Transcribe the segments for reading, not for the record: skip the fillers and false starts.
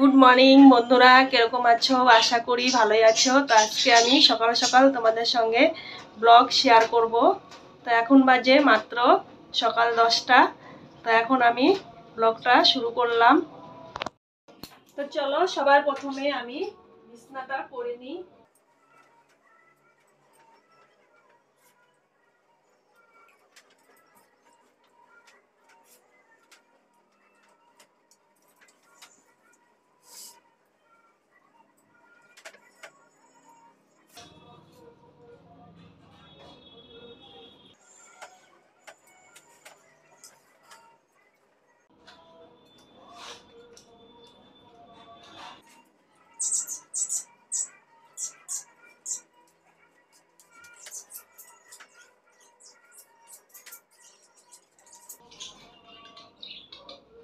Good morning বন্ধুরা, কিরকম আছো? আশা করি ভালোই আছো। তো আজকে আমি সকাল সকাল তোমাদের সঙ্গে ব্লগ শেয়ার করব। তো এখন বাজে মাত্র সকাল 10টা। তো এখন আমি ব্লগটা শুরু করলাম। তো চলো, সবার প্রথমে আমি বিছানাটা করে নিই।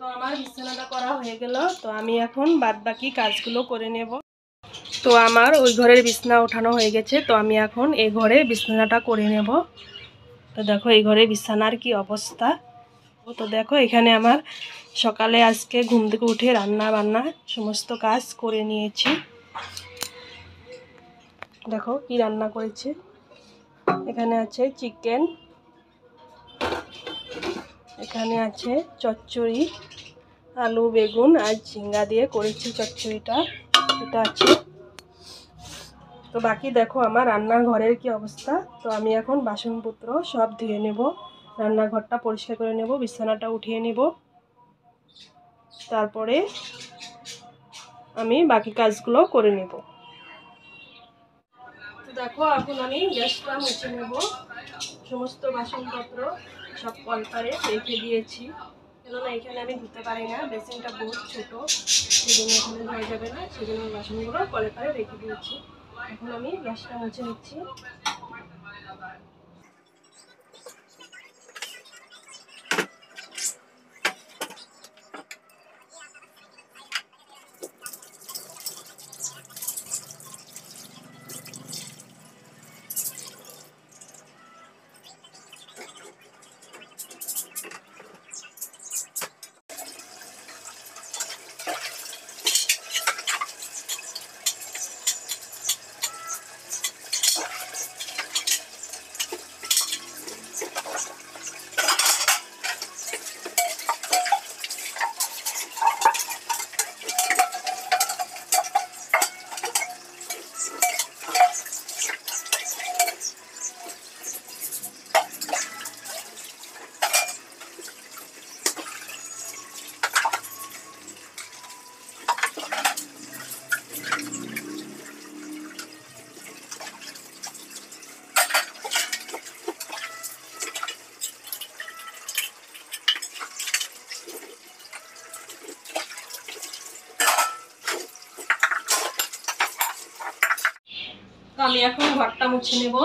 তো আমার বিছানাটা করা হয়ে গেল। তো আমি এখন বাদ বাকি কাজগুলো করে নেব। তো আমার ওই ঘরের বিছানা ওঠানো হয়ে গেছে। তো আমি এখন এই ঘরে বিছানাটা করে নেব। তো দেখো এই ঘরে বিছানার কি অবস্থা। তো দেখো এখানে আমার সকালে আজকে ঘুম থেকে উঠে রান্না বান্না সমস্ত কাজ করে নিয়েছি। দেখো কি রান্না করেছি। এখানে আছে চিকেন, এখানে আছে চচ্চড়ি, আলু বেগুন আর ঝিঙ্গা দিয়ে করেছি চচ্চড়িটা, এটা আছে। তো বাকি দেখো আমার রান্নার ঘরের কি অবস্থা। তো আমি এখন বাসনপত্র সব ধুয়ে নেব, রান্নাঘরটা পরিষ্কার করে নেব, বিছানাটা উঠিয়ে নেব, তারপরে আমি বাকি কাজগুলো করে নেব। তো দেখো এখন আমি গ্যাসটা মুছে নেব। সমস্ত বাসনপত্র সব কলপারে রেখে দিয়েছি, কেননা এখানে আমি ধুতে পারি না, বেসিনটা বহুত ছোটো, সেজন্য এখানে ধোয়া যাবে না, সেজন্য বাসনগুলো কলপারে রেখে দিয়েছি। এখন আমি গ্যাসটা মুছে নিচ্ছি। তো আমি এখন ঘরটা মুছে নেব।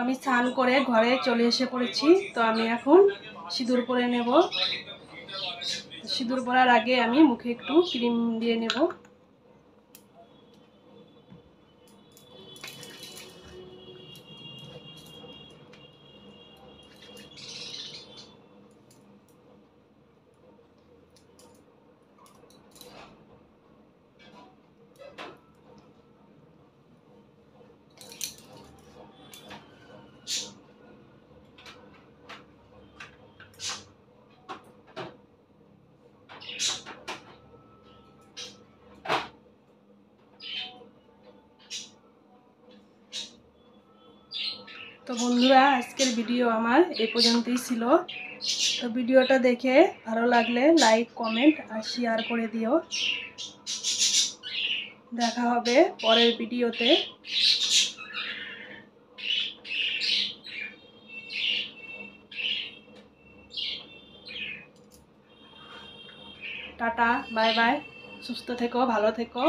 আমি স্নান করে ঘরে চলে এসে পড়েছি। তো আমি এখন সিঁদুর পরে নেব। সিঁদুর পরার আগে আমি মুখে একটু ক্রিম দিয়ে নেব। তো বন্ধুরা, আজকের ভিডিও আমার এ পর্যন্তই ছিল। তো ভিডিওটা দেখে ভালো লাগলে লাইক, কমেন্ট আর শেয়ার করে দিও। দেখা হবে পরের ভিডিওতে। টাটা, বাই বাই, সুস্থ থেকো, ভালো থেকো।